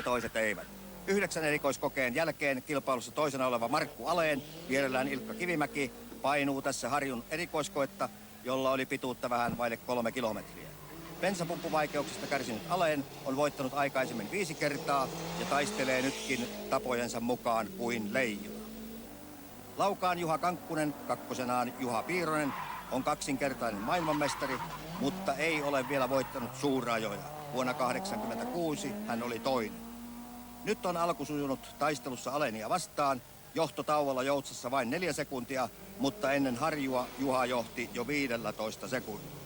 toiset eivät. 9 erikoiskokeen jälkeen kilpailussa toisena oleva Markku Aleen, vierellään Ilkka Kivimäki, painuu tässä Harjun erikoiskoetta, jolla oli pituutta vähän vaille 3 kilometriä. Bensapumppuvaikeuksista kärsinyt Aleen on voittanut aikaisemmin 5 kertaa ja taistelee nytkin tapojensa mukaan kuin leijona. Laukaan Juha Kankkunen, kakkosenaan Juha Piironen, on kaksinkertainen maailmanmestari, mutta ei ole vielä voittanut suurajoja. Vuonna 1986 hän oli toinen. Nyt on alku sujunut taistelussa Alenia vastaan, johtotauolla Joutsassa vain 4 sekuntia, mutta ennen Harjua Juha johti jo 15 sekunnilla.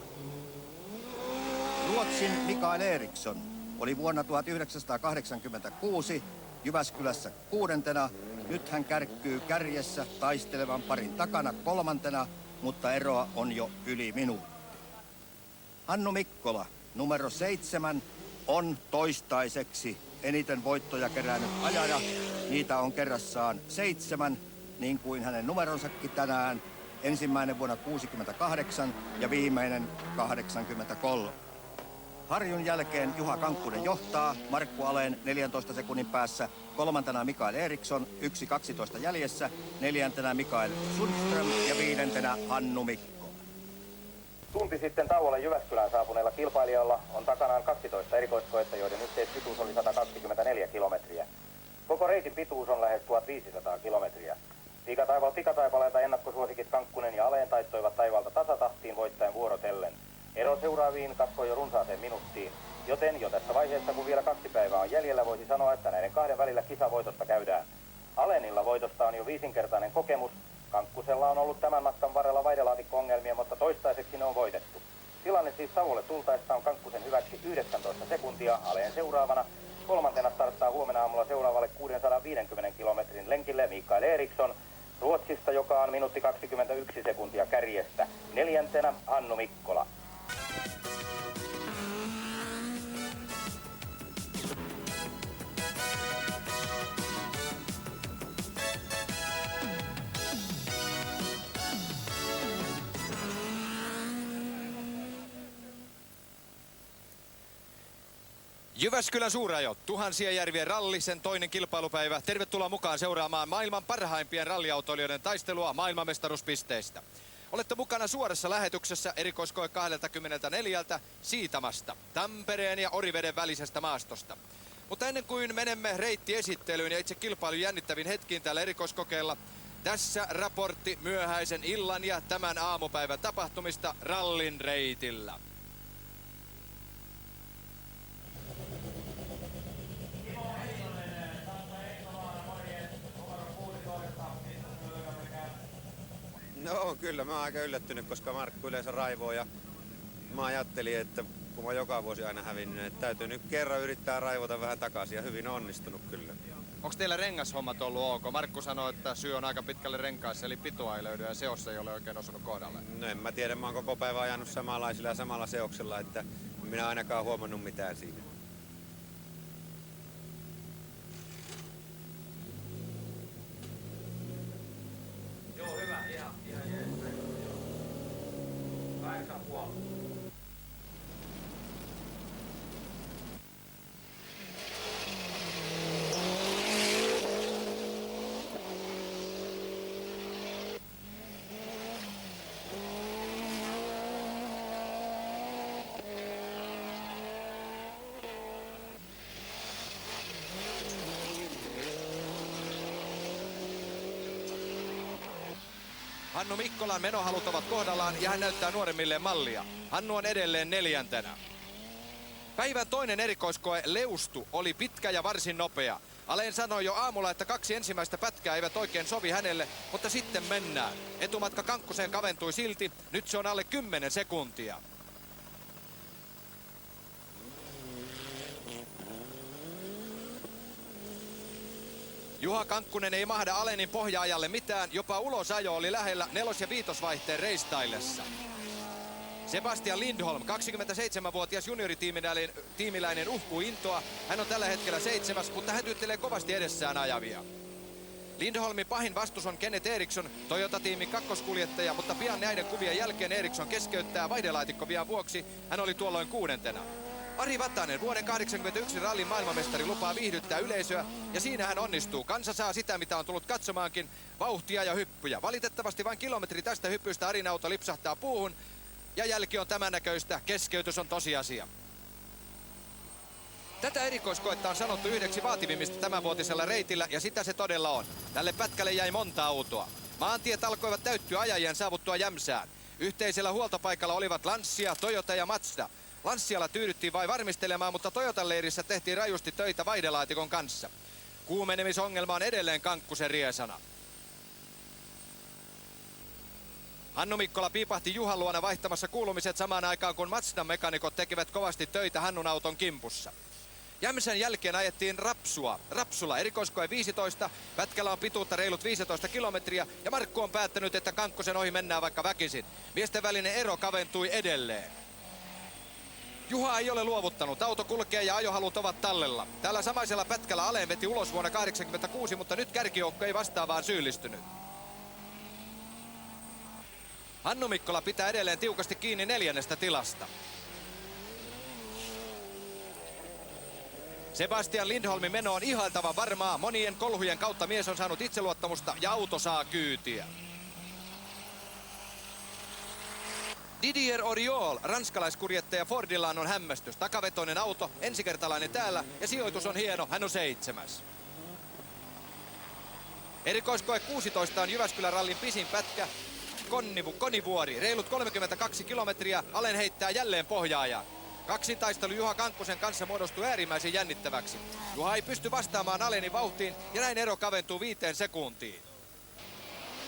Ruotsin Mikael Eriksson oli vuonna 1986 Jyväskylässä 6. Nyt hän kärkkyy kärjessä taistelevan parin takana 3. mutta eroa on jo yli minuutti. Hannu Mikkola, numero 7, on toistaiseksi eniten voittoja kerännyt ajaja. Niitä on kerrassaan 7, niin kuin hänen numeronsakin tänään. Ensimmäinen vuonna 1968 ja viimeinen 1983. Harjun jälkeen Juha Kankkunen johtaa, Markku Aleen 14 sekunnin päässä, 3. Mikael Eriksson 1.12 jäljessä, 4. Mikael Sundström ja 5. Hannu Mikkola. Tunti sitten tauolle Jyväskylään saapuneella kilpailijalla on takanaan 12 erikoiskoetta, joiden yhteispituus oli 124 kilometriä. Koko reitin pituus on lähes 1500 kilometriä. Tikataipaleelta ennakkosuosikit Kankkunen ja Aleen taittoivat taivaalta tasatahtiin voittaen vuorotellen. Ero seuraaviin kasvoi jo runsaaseen minuuttiin, joten jo tässä vaiheessa, kun vielä 2 päivää on jäljellä, voisi sanoa, että näiden 2 välillä kisavoitosta käydään. Alenilla voitosta on jo 5-kertainen kokemus. Kankkusella on ollut tämän matkan varrella vaihdelaatikko-ongelmia, mutta toistaiseksi ne on voitettu. Tilanne siis Savolle tultaessa on Kankkusen hyväksi 19 sekuntia, Aleen seuraavana. 3. starttaa huomenna aamulla seuraavalle 650 kilometrin lenkille Mikael Eriksson Ruotsista, joka on minuutti 21 sekuntia kärjestä. 4. Hannu Mikkola. Jyväskylän suurajo, Tuhansien järvien ralli, sen toinen kilpailupäivä. Tervetuloa mukaan seuraamaan maailman parhaimpien ralliautoilijoiden taistelua maailmanmestaruuspisteistä. Olette mukana suorassa lähetyksessä erikoiskoe 24 Siitamasta, Tampereen ja Oriveden välisestä maastosta. Mutta ennen kuin menemme reittiesittelyyn ja itse kilpailun jännittäviin hetkiin täällä erikoiskokeella, tässä raportti myöhäisen illan ja tämän aamupäivän tapahtumista rallin reitillä. No kyllä, mä oon aika yllättynyt, koska Markku yleensä raivoo ja mä ajattelin, että kun mä oon joka vuosi aina hävinnyt, että täytyy nyt kerran yrittää raivota vähän takaisin ja hyvin onnistunut kyllä. Onko teillä rengashommat ollut ok? Markku sanoi, että syy on aika pitkälle renkaissa, eli pitua ei löydy ja seossa ei ole oikein osunut kohdalle. No en mä tiedä, mä oon koko päivä ajanut samanlaisilla ja samalla seoksella, että en minä ainakaan huomannut mitään siinä. Joo, hyvä, ihan jees. 8,5. Hannu Mikkolan menohalut ovat kohdallaan ja hän näyttää nuoremmille mallia. Hannu on edelleen 4. Päivän toinen erikoiskoe Leustu oli pitkä ja varsin nopea. Aleen sanoi jo aamulla, että 2 ensimmäistä pätkää eivät oikein sovi hänelle, mutta sitten mennään. Etumatka Kankkuseen kaventui silti, nyt se on alle 10 sekuntia. Juha Kankkunen ei mahda Alenin pohjaajalle mitään, jopa ulosajo oli lähellä 4- ja 5-vaihteen reistaillessa. Sebastian Lindholm, 27-vuotias junioritiimiläinen uhkuu intoa. Hän on tällä hetkellä 7, mutta hän tyttelee kovasti edessään ajavia. Lindholmin pahin vastus on Kenneth Eriksson, Toyota-tiimin kakkoskuljettaja, mutta pian näiden kuvien jälkeen Eriksson keskeyttää vaihdelaatikkovian vuoksi. Hän oli tuolloin 6. Ari Vatanen, vuoden 1981 rallin maailmanmestari, lupaa viihdyttää yleisöä ja siinä hän onnistuu. Kansa saa sitä, mitä on tullut katsomaankin, vauhtia ja hyppyjä. Valitettavasti vain kilometri tästä hyppystä Arin auto lipsahtaa puuhun ja jälki on tämän näköistä. Keskeytys on tosiasia. Tätä erikoiskoetta on sanottu yhdeksi vaativimmista tämänvuotisella reitillä ja sitä se todella on. Tälle pätkälle jäi monta autoa. Maantiet alkoivat täyttyä ajajien saavuttua Jämsään. Yhteisellä huoltopaikalla olivat Lancia, Toyota ja Mazda. Lancialla tyydyttiin vain varmistelemaan, mutta Toyotan leirissä tehtiin rajusti töitä vaihdelaatikon kanssa. Kuumenemisongelma on edelleen Kankkusen riesana. Hannu Mikkola piipahti Juhan luona vaihtamassa kuulumiset samaan aikaan, kun Mazdan mekanikot tekivät kovasti töitä Hannun auton kimpussa. Jämsän jälkeen ajettiin Rapsula erikoiskoe 15, pätkällä on pituutta reilut 15 kilometriä ja Markku on päättänyt, että Kankkosen ohi mennään vaikka väkisin. Miesten välinen ero kaventui edelleen. Juha ei ole luovuttanut, auto kulkee ja ajohalut ovat tallella. Tällä samaisella pätkällä Aleen veti ulos vuonna 1986, mutta nyt kärkijoukko ei vastaavaan syyllistynyt. Hannu Mikkola pitää edelleen tiukasti kiinni 4. tilasta. Sebastian Lindholmin meno on ihailtavan varmaa. Monien kolhujen kautta mies on saanut itseluottamusta ja auto saa kyytiä. Didier Oriol, ranskalaiskuljettaja Fordillaan on hämmästys. Takavetoinen auto, ensikertalainen täällä ja sijoitus on hieno, hän on 7. Erikoiskoe 16 on Jyväskylän rallin pisin pätkä. Konivuori, reilut 32 kilometriä, Alen heittää jälleen pohjaajan. Kaksintaistelu Juha Kankkusen kanssa muodostuu äärimmäisen jännittäväksi. Juha ei pysty vastaamaan Alenin vauhtiin ja näin ero kaventuu 5 sekuntiin.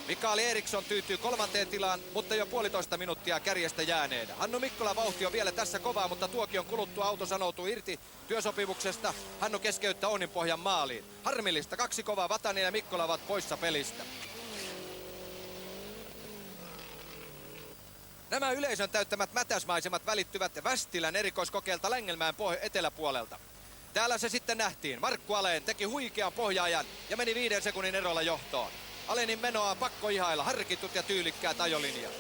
Mikael Eriksson tyytyy 3. tilaan, mutta jo 1,5 minuuttia kärjestä jääneenä. Hannu Mikkola vauhti on vielä tässä kovaa, mutta tuokion kuluttua auto sanoutuu irti työsopimuksesta. Hannu keskeyttää Ouninpohjan maaliin. Harmillista, 2 kovaa, Vatanen ja Mikkola ovat poissa pelistä. Nämä yleisön täyttämät mätäsmaisemat välittyvät Västilän erikoiskokeelta Längelmäen eteläpuolelta. Täällä se sitten nähtiin. Markku Aleen teki huikean pohjaajan ja meni 5 sekunnin erolla johtoon. Alenin menoa pakko ihailla, harkitut ja tyylikkäät ajolinjat.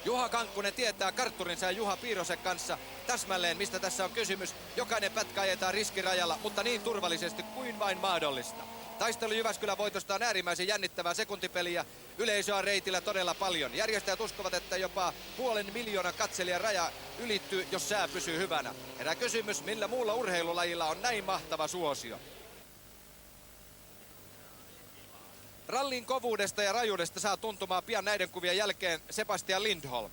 Juha Kankkunen tietää kartturinsa ja Juha Piirosen kanssa täsmälleen, mistä tässä on kysymys. Jokainen pätkä ajetaan riskirajalla, mutta niin turvallisesti kuin vain mahdollista. Taistelu Jyväskylän voitosta on äärimmäisen jännittävää sekuntipeliä. Yleisöä on reitillä todella paljon. Järjestäjät uskovat, että jopa 500,000 katselijan raja ylittyy, jos sää pysyy hyvänä. Herää kysymys, millä muulla urheilulajilla on näin mahtava suosio. Rallin kovuudesta ja rajuudesta saa tuntumaan pian näiden kuvien jälkeen Sebastian Lindholm.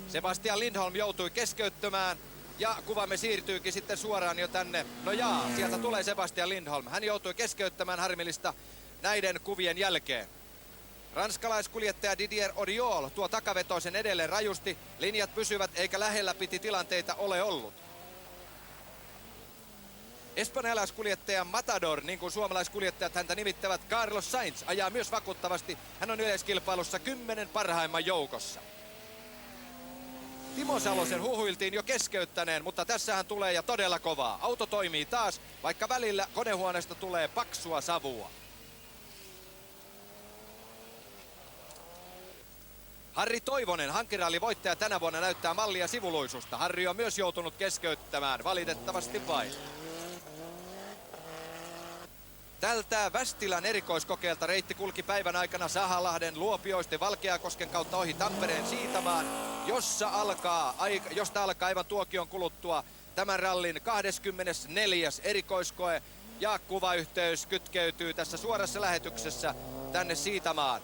Sebastian Lindholm joutui keskeyttämään ja kuvamme siirtyykin sitten suoraan jo tänne. No jaa, sieltä tulee Sebastian Lindholm. Hän joutui keskeyttämään, harmillista, näiden kuvien jälkeen. Ranskalaiskuljettaja Didier Oriol tuo takavetoisen edelleen rajusti. Linjat pysyvät eikä lähellä piti tilanteita ole ollut. Espanjalaiskuljettaja Matador, niin kuin suomalaiskuljettajat häntä nimittävät, Carlos Sainz ajaa myös vakuuttavasti. Hän on yleiskilpailussa 10 parhaimman joukossa. Timo Salosen huhuiltiin jo keskeyttäneen, mutta tässähän tulee ja todella kovaa. Auto toimii taas, vaikka välillä konehuoneesta tulee paksua savua. Harri Toivonen, hankkirallivoittaja tänä vuonna, näyttää mallia sivuluisusta. Harri on myös joutunut keskeyttämään, valitettavasti vain. Tältä Västilän erikoiskokeelta reitti kulki päivän aikana Sahalahden, Luopioisten, Valkeakosken kautta ohi Tampereen Siitamaan, josta alkaa aivan tuokion kuluttua tämän rallin 24. erikoiskoe. Ja kuvayhteys kytkeytyy tässä suorassa lähetyksessä tänne Siitamaan.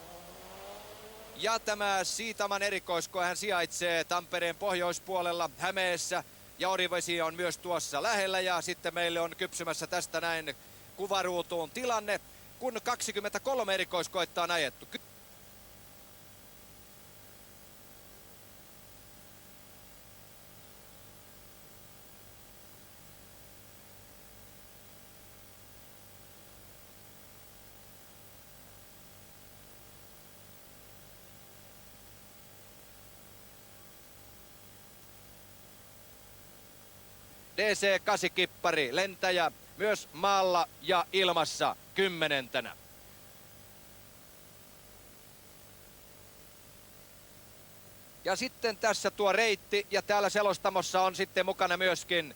Ja tämä Siitaman erikoiskoe hän sijaitsee Tampereen pohjoispuolella Hämeessä. Ja Orivesi on myös tuossa lähellä ja sitten meille on kypsymässä tästä näin kuvaruutuun tilanne, kun 23 erikoiskoetta on ajettu. DC-8-kippari, lentäjä myös maalla ja ilmassa 10. Ja sitten tässä tuo reitti ja täällä selostamossa on sitten mukana myöskin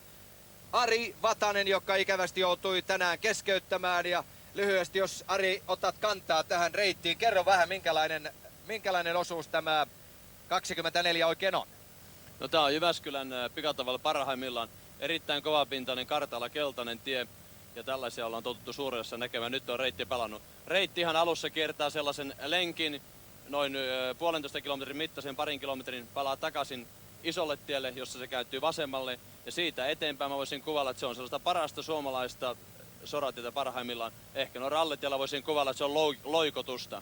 Ari Vatanen, joka ikävästi joutui tänään keskeyttämään. Ja lyhyesti, jos Ari otat kantaa tähän reittiin, kerro vähän minkälainen osuus tämä 24 oikein on. No tää on Jyväskylän pikatavalla parhaimmillaan. Erittäin kovapintainen kartalla keltainen tie ja tällaisia ollaan totuttu Suuressa näkemään. Nyt on reitti palannut. Reitti ihan alussa kiertää sellaisen lenkin, noin 1,5 kilometrin mittaisen, 2 kilometrin, palaa takaisin isolle tielle, jossa se kääntyy vasemmalle. Ja siitä eteenpäin mä voisin kuvailla, että se on sellaista parasta suomalaista soratietä parhaimmillaan. Ehkä no rallitiellä voisin kuvailla, että se on loikotusta.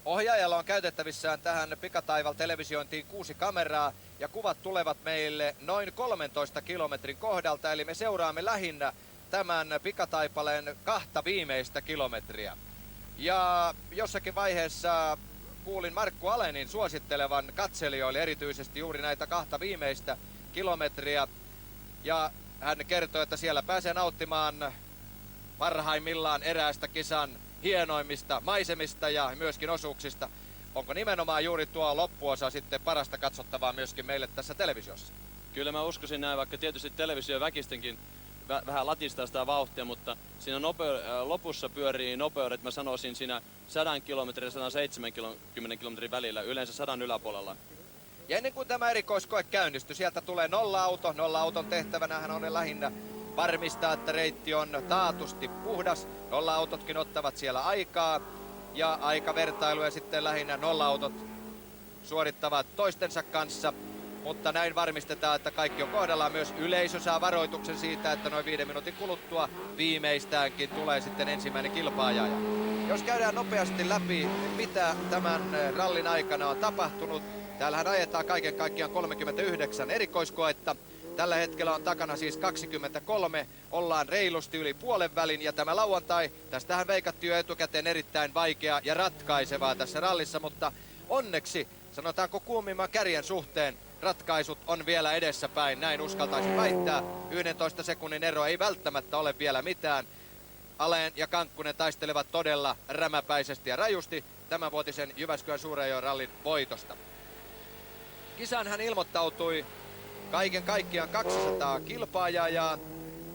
Ohjaajalla on käytettävissään tähän Pikataival-televisiointiin 6 kameraa ja kuvat tulevat meille noin 13 kilometrin kohdalta, eli me seuraamme lähinnä tämän Pikataipaleen 2 viimeistä kilometriä. Ja jossakin vaiheessa kuulin Markku Alenin suosittelevan katselijoille erityisesti juuri näitä 2 viimeistä kilometriä. Ja hän kertoi, että siellä pääsee nauttimaan parhaimmillaan eräästä kisan hienoimmista maisemista ja myöskin osuuksista. Onko nimenomaan juuri tuo loppuosa sitten parasta katsottavaa myöskin meille tässä televisiossa? Kyllä mä uskoisin näin, vaikka tietysti televisio väkistenkin vähän latistaa sitä vauhtia, mutta siinä lopussa pyörii nopeudet, mä sanoisin siinä 100 kilometrin ja 170 kilometrin välillä, yleensä 100 yläpuolella. Ja ennen kuin tämä erikoiskoe käynnistyi, sieltä tulee nolla-auto. Nolla-auton tehtävänähän on lähinnä varmistaa, että reitti on taatusti puhdas. Nolla-autotkin ottavat siellä aikaa ja aikavertailuja sitten lähinnä nolla-autot suorittavat toistensa kanssa. Mutta näin varmistetaan, että kaikki on kohdallaan. Myös yleisö saa varoituksen siitä, että noin 5 minuutin kuluttua viimeistäänkin tulee sitten ensimmäinen kilpaaja. Jos käydään nopeasti läpi, mitä tämän rallin aikana on tapahtunut. Täällähän ajetaan kaiken kaikkiaan 39 erikoiskoetta. Tällä hetkellä on takana siis 23, ollaan reilusti yli puolen välin ja tämä lauantai, tästähän veikattiin jo etukäteen erittäin vaikea ja ratkaisevaa tässä rallissa, mutta onneksi, sanotaanko kuumimman kärjen suhteen, ratkaisut on vielä edessäpäin, näin uskaltaisin väittää. 11 sekunnin ero ei välttämättä ole vielä mitään. Alen ja Kankkunen taistelevat todella rämäpäisesti ja rajusti tämänvuotisen Jyväskylän Suurajoen rallin voitosta. Kisaan hän ilmoittautui kaiken kaikkiaan 200 kilpaajaa,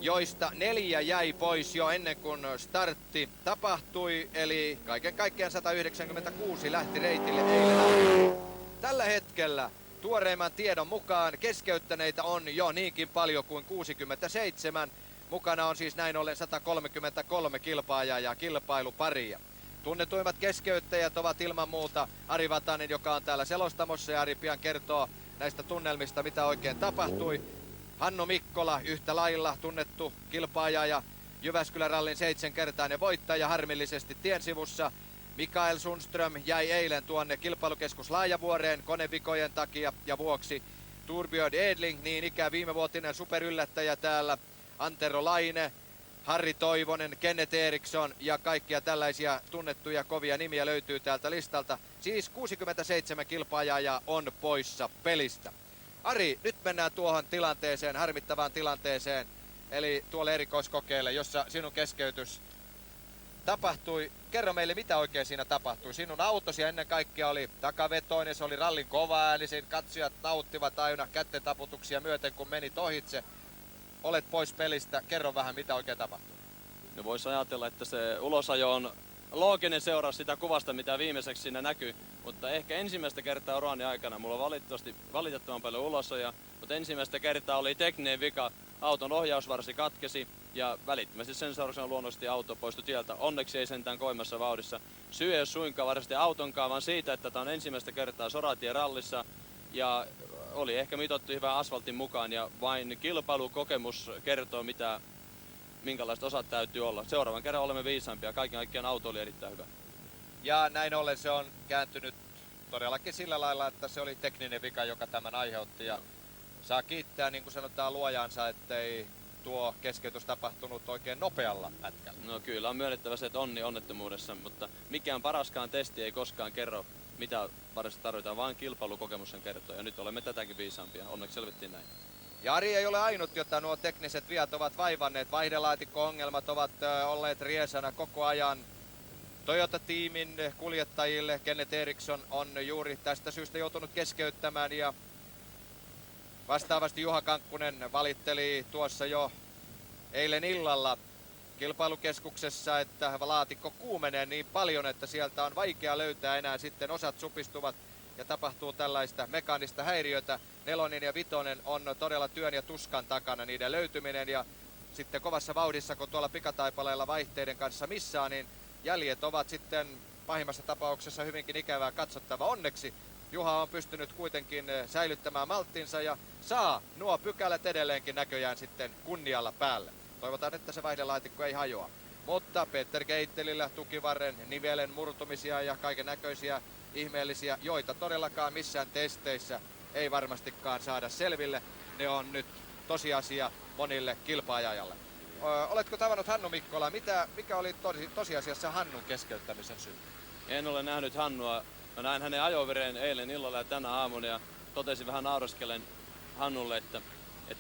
joista 4 jäi pois jo ennen kuin startti tapahtui, eli kaiken kaikkiaan 196 lähti reitille eilen. Tällä hetkellä tuoreimman tiedon mukaan keskeyttäneitä on jo niinkin paljon kuin 67. Mukana on siis näin ollen 133 kilpaajaa ja kilpailuparia. Tunnetuimmat keskeyttäjät ovat ilman muuta Ari Vatanen, joka on täällä selostamossa, ja Ari pian kertoo näistä tunnelmista, mitä oikein tapahtui. Hannu Mikkola, yhtä lailla tunnettu kilpaaja ja Jyväskylän rallin 7-kertainen voittaja, harmillisesti tien sivussa. Mikael Sundström jäi eilen tuonne kilpailukeskus Laajavuoreen konevikojen takia ja vuoksi. Torbjörn Edling, niin ikään viimevuotinen superyllättäjä täällä. Antero Laine, Harri Toivonen, Kenneth Eriksson ja kaikkia tällaisia tunnettuja kovia nimiä löytyy täältä listalta. Siis 67 kilpaajaa on poissa pelistä. Ari, nyt mennään tuohon tilanteeseen, harmittavaan tilanteeseen, eli tuolle erikoiskokeelle, jossa sinun keskeytys tapahtui. Kerro meille, mitä oikein siinä tapahtui. Sinun autosi ennen kaikkea oli takavetoinen, se oli rallin kovaäänisin, katsojat nauttivat aina kätten taputuksia myöten, kun menit ohitse. Olet pois pelistä, kerro vähän, mitä oikein tapahtui. No voisi ajatella, että se ulosajo on looginen seuraus sitä kuvasta, mitä viimeiseksi siinä näkyy. Mutta ehkä ensimmäistä kertaa urani aikana mulla on valitettavan paljon ulosajoja, mutta ensimmäistä kertaa oli tekninen vika. Auton ohjausvarsi katkesi ja välittömästi sen seurauksena luonnollisesti auto poistui tieltä. Onneksi ei sentään koimassa vauhdissa. Syy ei ole suinkaan varsinaisesti autonkaan, vaan siitä, että tämä on ensimmäistä kertaa soratierallissa ja oli ehkä mitottu hyvän asfaltin mukaan ja vain kilpailukokemus kertoo, minkälaiset osat täytyy olla. Seuraavan kerran olemme viisaampia. Kaiken kaikkiaan auto oli erittäin hyvä. Ja näin ollen se on kääntynyt todellakin sillä lailla, että se oli tekninen vika, joka tämän aiheutti. Ja saa kiittää, niin kuin sanotaan, luojansa, ettei tuo keskeytys tapahtunut oikein nopealla pätkällä. No kyllä on myönnettävä se, että onni onnettomuudessa, mutta mikään paraskaan testi ei koskaan kerro, mitä varsinaisesti tarvitaan, vaan kilpailukokemus sen kertoo. Ja nyt olemme tätäkin viisaampia. Onneksi selvittiin näin. Ja Ari ei ole ainut, jota nuo tekniset viat ovat vaivanneet. Vaihdelaatikko-ongelmat ovat olleet riesana koko ajan. Toyota-tiimin kuljettajille Kenneth Eriksson on juuri tästä syystä joutunut keskeyttämään ja vastaavasti Juha Kankkunen valitteli tuossa jo eilen illalla kilpailukeskuksessa, että laatikko kuumenee niin paljon, että sieltä on vaikea löytää enää sitten osat supistuvat ja tapahtuu tällaista mekaanista häiriötä. 4 ja 5 on todella työn ja tuskan takana niiden löytyminen ja sitten kovassa vauhdissa, kun tuolla pikataipaleella vaihteiden kanssa missaa, niin jäljet ovat sitten pahimmassa tapauksessa hyvinkin ikävää katsottava. Onneksi Juha on pystynyt kuitenkin säilyttämään malttinsa ja saa nuo pykälät edelleenkin näköjään sitten kunnialla päälle. Toivotaan, että se vaihdelaatikko ei hajoa. Mutta Peter Geittelillä tukivarren nivelen murtumisia ja kaiken näköisiä ihmeellisiä, joita todellakaan missään testeissä ei varmastikaan saada selville. Ne on nyt tosiasia monille kilpaajajalle. Oletko tavannut Hannu Mikkola? Mikä oli tosiasiassa Hannun keskeyttämisen syy? En ole nähnyt Hannua. Mä näin hänen ajovireen eilen illalla ja tänä aamuna ja totesin vähän nauraskellen Hannulle, että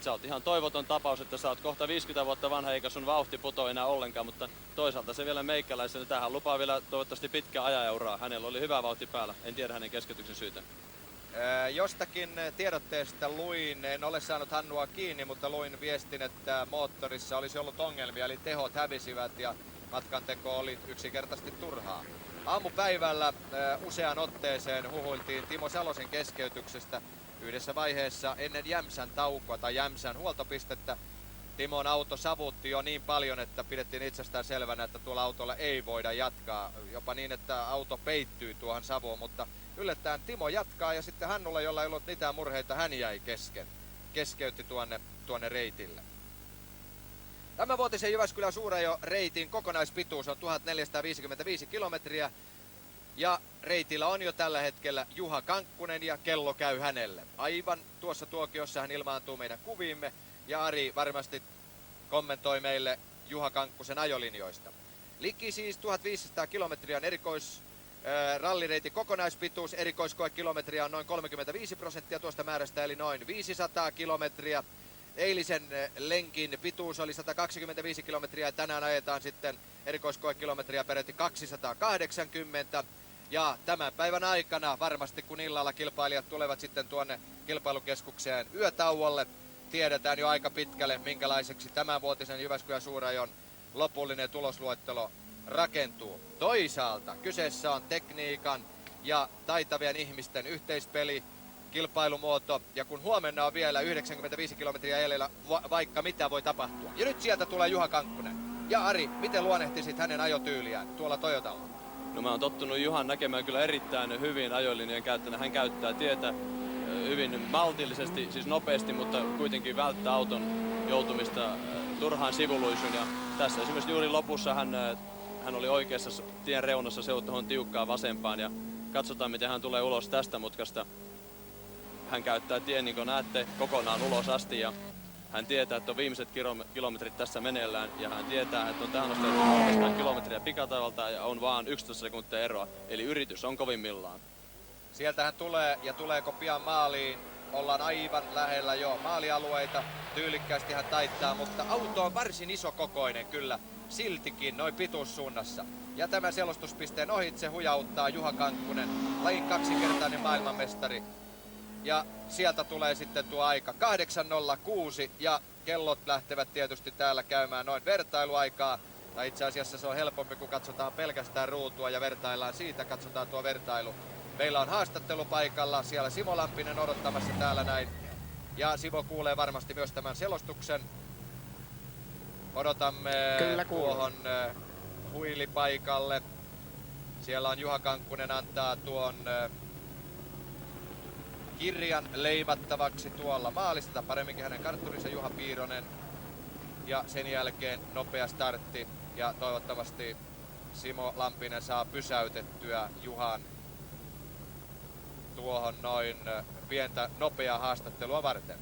sä oot ihan toivoton tapaus, että sä oot kohta 50 vuotta vanha eikä sun vauhti putoa enää ollenkaan, mutta toisaalta se vielä meikäläisen, tähän lupaa vielä toivottavasti pitkä ajajauraa. Hänellä oli hyvä vauhti päällä, en tiedä hänen keskeytyksen syytä. Jostakin tiedotteesta luin, en ole saanut Hannua kiinni, mutta luin viestin, että moottorissa olisi ollut ongelmia, eli tehot hävisivät ja matkanteko oli yksinkertaisesti turhaa. Aamupäivällä useaan otteeseen huhuiltiin Timo Salosen keskeytyksestä yhdessä vaiheessa ennen Jämsän taukoa tai Jämsän huoltopistettä. Timon auto savutti jo niin paljon, että pidettiin itsestään selvänä, että tuolla autolla ei voida jatkaa. Jopa niin, että auto peittyy tuohon savuun, mutta yllättäen Timo jatkaa ja sitten Hannulla, jolla ei ollut mitään murheita, hän jäi kesken. Keskeytti tuonne reitille. Tämänvuotisen Jyväskylän Suurajo-reitin kokonaispituus on 1455 kilometriä. Ja reitillä on jo tällä hetkellä Juha Kankkunen ja kello käy hänelle. Aivan tuossa tuokiossa hän ilmaantuu meidän kuviimme ja Ari varmasti kommentoi meille Juha Kankkusen ajolinjoista. Liki siis 1500 kilometriä on rallireitin kokonaispituus. Erikoiskoekilometriä on noin 35% tuosta määrästä eli noin 500 kilometriä. Eilisen lenkin pituus oli 125 kilometriä ja tänään ajetaan sitten erikoiskoekilometriä peräti 280. Ja tämän päivän aikana varmasti kun illalla kilpailijat tulevat sitten tuonne kilpailukeskukseen yötauolle, tiedetään jo aika pitkälle minkälaiseksi tämänvuotisen Jyväskylän Suurajon lopullinen tulosluettelo rakentuu. Toisaalta kyseessä on tekniikan ja taitavien ihmisten yhteispeli, kilpailumuoto, ja kun huomenna on vielä 95 kilometriä jäljellä, vaikka mitä voi tapahtua. Ja nyt sieltä tulee Juha Kankkunen. Ja Ari, miten luonnehtisit hänen ajotyyliään tuolla Toyotalla? No mä oon tottunut Juhan näkemään kyllä erittäin hyvin ajolinjojen käyttäjänä. Hän käyttää tietä hyvin maltillisesti, siis nopeasti, mutta kuitenkin välttää auton joutumista turhaan sivuluisuun. Ja tässä esimerkiksi juuri lopussa hän oli oikeassa tien reunassa tuohon tiukkaan vasempaan ja katsotaan miten hän tulee ulos tästä mutkasta. Hän käyttää tien, niin kuin näette, kokonaan ulos asti ja hän tietää, että on viimeiset kilometrit tässä meneillään ja hän tietää, että on tähän asti 300 kilometriä pikataivalta ja on vaan 11 sekuntia eroa, eli yritys on kovimmillaan. Sieltä hän tulee ja tuleeko pian maaliin? Ollaan aivan lähellä jo maalialueita. Tyylikkäästi hän taittaa, mutta auto on varsin isokokoinen kyllä siltikin noin pituussuunnassa. Ja tämän selostuspisteen ohitse hujauttaa Juha Kankkunen, lajin kaksinkertainen maailmanmestari. Ja sieltä tulee sitten tuo aika 8.06 ja kellot lähtevät tietysti täällä käymään noin vertailuaikaa. Tai itse asiassa se on helpompi, kun katsotaan pelkästään ruutua ja vertaillaan siitä, katsotaan tuo vertailu. Meillä on haastattelu paikalla, siellä Simo Lampinen odottamassa täällä näin. Ja Simo kuulee varmasti myös tämän selostuksen. Odotamme tuohon huilipaikalle. Siellä on Juha Kankkunen antaa tuon kirjan leimattavaksi tuolla maalista, tai paremminkin hänen kartturinsa Juha Piironen. Ja sen jälkeen nopea startti ja toivottavasti Simo Lampinen saa pysäytettyä Juhan tuohon noin pientä nopeaa haastattelua varten.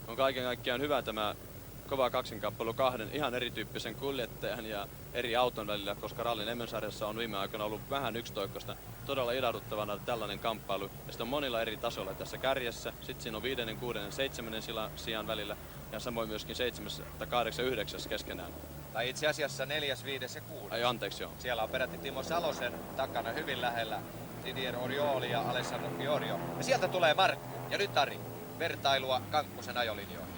On kaiken kaikkiaan hyvä tämä kova kaksinkamppailu kahden ihan erityyppisen kuljettajan ja eri auton välillä, koska rallin MM-sarjassa on viime aikoina ollut vähän yksitoikkoista. Todella ilahduttavana tällainen kamppailu. Ja sitten on monilla eri tasoilla tässä kärjessä. Sitten siinä on 5., 6., 7. sijan välillä ja samoin myöskin 7., 8., 9. keskenään. Tai itse asiassa 4., 5. ja 6. Ai anteeksi, joo. Siellä on peräti Timo Salosen takana hyvin lähellä Didier Orioli ja Alessandro Fiorio. Ja sieltä tulee Markku. Ja nyt Ari, vertailua Kankkusen ajolinjoihin.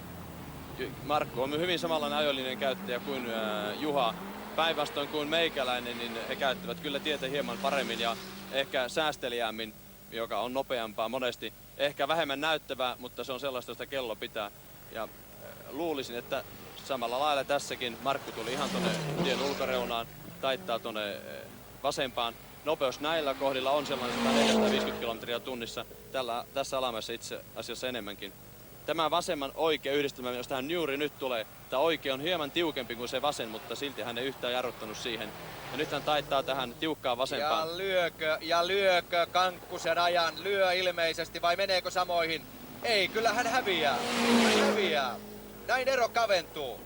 Markku on hyvin samanlainen ajolinjan käyttäjä kuin Juha. Päinvastoin kuin meikäläinen, niin he käyttävät kyllä tietä hieman paremmin ja ehkä säästeliäämmin, joka on nopeampaa monesti. Ehkä vähemmän näyttävää, mutta se on sellaista, josta kello pitää. Ja luulisin, että samalla lailla tässäkin Markku tuli ihan tuonne tien ulkoreunaan, taittaa tuonne vasempaan. Nopeus näillä kohdilla on sellainen 150 kilometriä tunnissa, tässä alamäessä itse asiassa enemmänkin. Tämä vasemman oikea yhdistelmä, jos tähän juuri nyt tulee, tämä oikea on hieman tiukempi kuin se vasen, mutta silti hän ei yhtään jarruttanut siihen. Ja nyt hän taittaa tähän tiukkaan vasempaan. Ja lyökö Kankkusen ajan? Lyö ilmeisesti vai meneekö samoihin? Ei, kyllä hän häviää. Hän häviää. Näin ero kaventuu.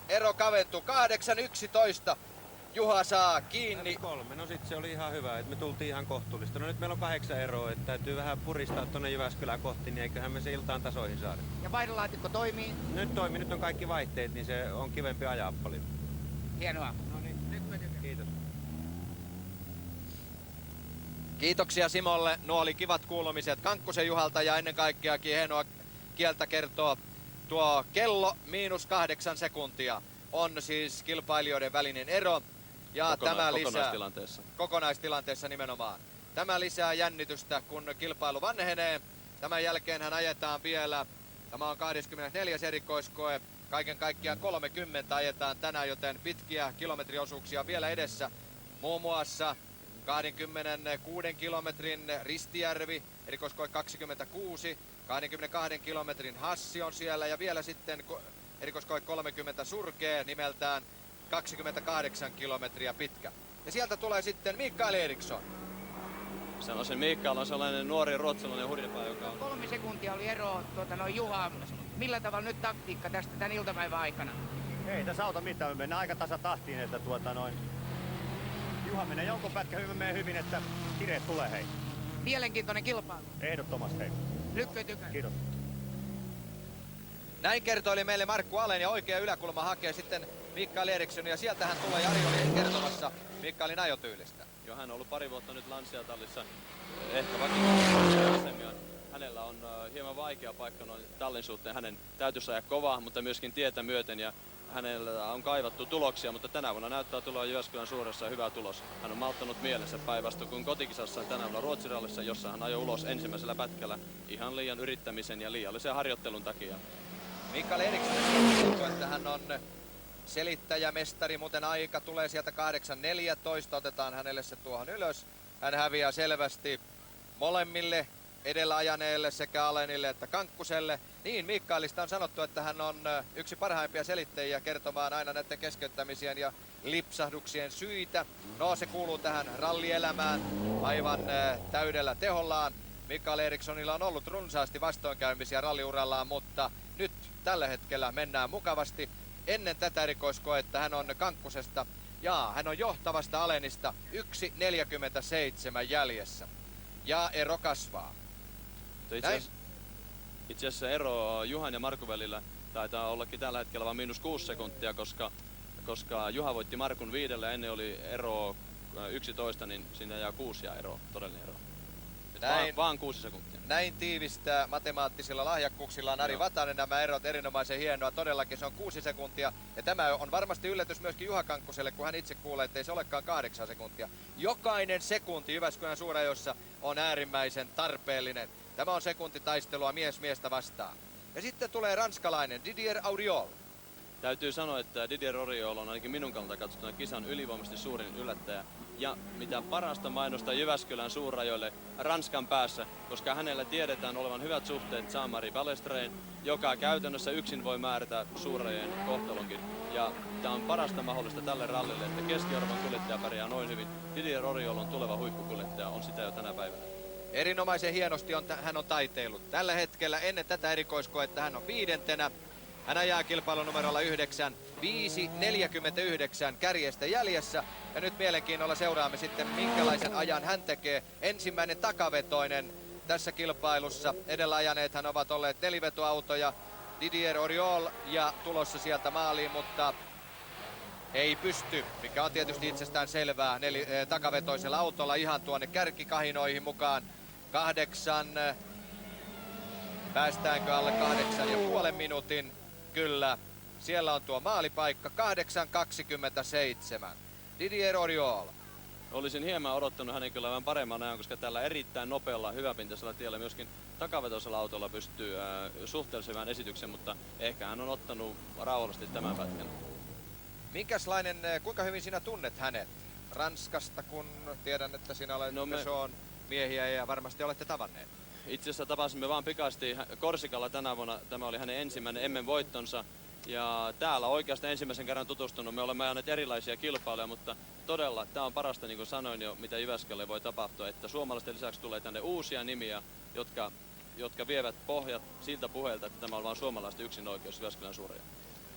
Ero kaventuu. 8-11. Juha saa kiinni. 3. No sit se oli ihan hyvä, että me tultiin ihan kohtuullista. No nyt meillä on 8 eroa, että täytyy vähän puristaa tuonne Jyväskylään kohti, niin eiköhän me se iltaan tasoihin saada. Ja vaihdolaatikko toimii? Nyt toimii, nyt on kaikki vaihteet, niin se on kivempi ajaa paljon. Hienoa. No niin, nyt mä tykkään. Kiitos. Kiitoksia Simolle. Nuo oli kivat kuulumiset Kankkusen Juhalta ja ennen kaikkeakin hienoa kieltä kertoo tuo kello -8 sekuntia. On siis kilpailijoiden välinen ero ja tämä lisää kokonaistilanteessa nimenomaan. Tämä lisää jännitystä, kun kilpailu vanhenee. Tämän jälkeen hän ajetaan vielä. Tämä on 24. erikoiskoe. Kaiken kaikkiaan 30 ajetaan tänään, joten pitkiä kilometriosuuksia vielä edessä. Muun muassa 26 kilometrin Ristijärvi, erikoiskoe 26, 22 kilometrin Hassi on siellä ja vielä sitten erikoiskoe 30 Surkee nimeltään 28 kilometriä pitkä. Ja sieltä tulee sitten Mikael Eriksson. Sanoisin, Mikael on sellainen nuori ruotsalainen hurjapää, joka on... 3 sekuntia oli ero Juha. Millä tavalla nyt taktiikka tästä tämän iltapäivän aikana? Ei tässä auta mitään, me mennään aika tasatahtiin, että Juha menee jonkun pätkän hyvin, menee hyvin, että kireet tulee hei. Mielenkiintoinen kilpailu. Ehdottomasti hei. Lykkö tykää. Kiitos. Näin kertoili meille Markku Alen ja oikea yläkulma hakee sitten Mikael Eriksson ja sieltä hän tulee Jari oli kertomassa Mikaelin ajotyylistä. Jo hän on ollut pari vuotta nyt Lancia-tallissa, ehkä vakituisesti. Hänellä on hieman vaikea paikka noin tallin suhteen. Hänen täytyisi ajaa kovaa, mutta myöskin tietä myöten ja hänellä on kaivattu tuloksia, mutta tänä vuonna näyttää tulla Jyväskylän suuressa hyvä tulos. Hän on malttanut mielessä päinvastoin kuin kotikisassa tänä vuonna Ruotsirallissa, jossa hän ajoi ulos ensimmäisellä pätkällä ihan liian yrittämisen ja liiallisen harjoittelun takia. Mikael Eriksson sanoo, että hän on selittäjämestari, muuten aika tulee sieltä 8.14, otetaan hänelle se tuohon ylös. Hän häviää selvästi molemmille edellä ajaneelle sekä Alenille että Kankkuselle. Niin, Mikaelista on sanottu, että hän on yksi parhaimpia selittäjiä kertomaan aina näiden keskeyttämisien ja lipsahduksien syitä. No, se kuuluu tähän rallielämään aivan täydellä tehollaan. Mikael Erikssonilla on ollut runsaasti vastoinkäymisiä ralliurallaan, mutta nyt tällä hetkellä mennään mukavasti. Ennen tätä erikoiskoetta hän on Kankkusesta ja hän on johtavasta Alenista 1.47 jäljessä. Ja ero kasvaa. Itse asiassa ero Juhan ja Markun välillä taitaa ollakin tällä hetkellä vain -6 sekuntia, koska Juha voitti Markun 5 ja ennen oli ero 11, niin siinä jää 6 ja todellinen ero. Vaan 6 sekuntia. Näin tiivistää matemaattisilla lahjakkuuksillaan Ari Vatanen nämä erot erinomaisen hienoa. Todellakin se on 6 sekuntia. Ja tämä on varmasti yllätys myöskin Juha Kankkuselle, kun hän itse kuulee, että ei se olekaan 8 sekuntia. Jokainen sekunti Jyväskylän suurajossa on äärimmäisen tarpeellinen. Tämä on sekuntitaistelua mies miestä vastaan. Ja sitten tulee ranskalainen Didier Auriol. Täytyy sanoa, että Didier Auriol on ainakin minun kannalta katsottuna kisan ylivoimaisesti suurin yllättäjä. Ja mitä parasta mainosta Jyväskylän suurrajoille Ranskan päässä, koska hänellä tiedetään olevan hyvät suhteet Jean-Marie Balestreen, joka käytännössä yksin voi määrätä suurrajojen kohtalonkin. Ja tämä on parasta mahdollista tälle rallille, että Keski-Euroopan kuljettaja pärjää noin hyvin. Didier Auriol on tuleva huippukuljettaja, on sitä jo tänä päivänä. Erinomaisen hienosti hän on taiteillut. Tällä hetkellä ennen tätä erikoiskoetta hän on 5. Hän ajaa kilpailunumerolla 9, 5.49 kärjestä jäljessä. Ja nyt mielenkiinnolla seuraamme sitten, minkälaisen ajan hän tekee. Ensimmäinen takavetoinen tässä kilpailussa. Edellä ajaneethan ovat olleet nelivetoautoja. Didier Oriol ja tulossa sieltä maaliin, mutta ei pysty, mikä on tietysti itsestään selvää, takavetoisella autolla ihan tuonne kärkikahinoihin mukaan. 8, päästäänkö alle 8,5 minuutin? Kyllä, siellä on tuo maalipaikka, 8.27. Didier Oriol. Olisin hieman odottanut hänen kyllä vähän paremman ajan, koska tällä erittäin nopealla, hyväpintaisella tiellä myöskin takavetoisella autolla pystyy suhteellisen hyvän esityksen, mutta ehkä hän on ottanut rauhallisesti tämän pätkän. Kuinka hyvin sinä tunnet hänet Ranskasta, kun tiedän, että sinä olet Peugeotin miehiä ja varmasti olette tavanneet? Itse asiassa tapasimme vaan pikaisesti Korsikalla tänä vuonna. Tämä oli hänen ensimmäinen MM-voittonsa. Ja täällä oikeastaan ensimmäisen kerran tutustunut. Me olemme ajaneet erilaisia kilpailuja, mutta todella tämä on parasta, niin kuin sanoin jo, mitä Jyväskylälle voi tapahtua. Että suomalaisten lisäksi tulee tänne uusia nimiä, jotka vievät pohjat siltä puheelta, että tämä on vain suomalaisten yksin oikeus Jyväskylän Suuria.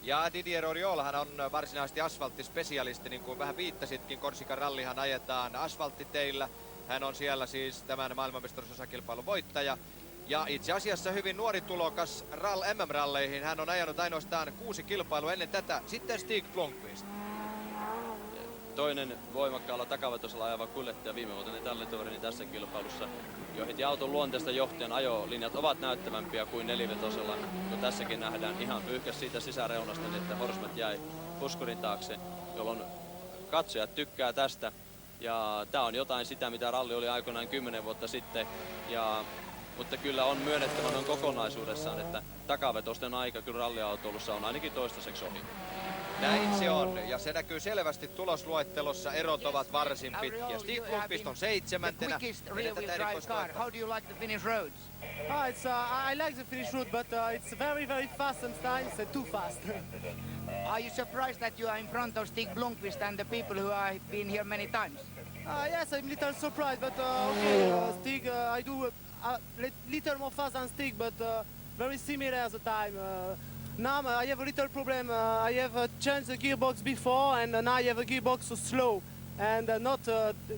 Ja Didier Oriolhan on varsinaisesti asfalttispesialisti, niin kuin vähän viittasitkin. Korsikan rallihan ajetaan asfalttiteillä. Hän on siellä siis tämän maailmanmestaruusosakilpailun voittaja. Ja itse asiassa hyvin nuori tulokas MM-ralleihin. Hän on ajanut ainoastaan 6 kilpailua ennen tätä. Sitten Stig Blomqvist. Toinen voimakkaalla takavetoisella ajava kuljettaja viime vuotena tallitoverini tässä kilpailussa. Jo heti auton luonteesta johtajan ajolinjat ovat näyttävämpiä kuin nelivetosella, kun tässäkin nähdään ihan pyyhkäs siitä sisäreunasta, niin että Horsmet jäi puskurin taakse, jolloin katsojat tykkää tästä. Ja tää on jotain sitä, mitä ralli oli aikoinaan 10 vuotta sitten. Mutta kyllä on myönnettävä noin kokonaisuudessaan, että takavetosten aika kyllä ralliautoilussa on ainakin toistaiseksi ohi. Näin se on, ja se näkyy selvästi tulosluettelossa. Erot ovat varsin pitkiä. Stig Blomqvist on 7. How do you like the Finnish roads? I like the Finnish route, but it's very, very fast sometimes and too fast. Are you surprised that you are in front of Stig Blomqvist and the people who have been here many times? Yes, I'm a little surprised, but Stig, I do a little more fast than Stig, but very similar as the time. Now I have a little problem. I have changed the gearbox before, and now I have a gearbox so slow and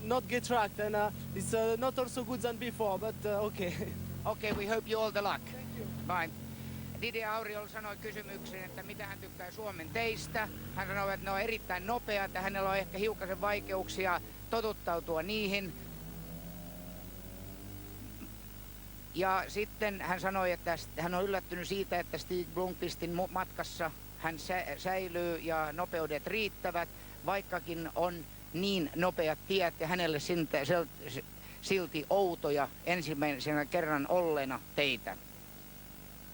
not get tracked, and it's not also good than before, but okay. Okay, we hope you all the luck. Bye. Didier Auriol sanoi kysymyksen, että mitä hän tykkää Suomen teistä. Hän sanoi, että ne on erittäin nopeat ja hänellä on ehkä hiukan vaikeuksia totuttautua niihin. Ja sitten hän sanoi, että hän on yllättynyt siitä, että Stig Blomqvistin matkassa hän säilyy ja nopeudet riittävät, vaikkakin on niin nopeat tiet ja hänelle silti outoja ensimmäisenä kerran olleena teitä.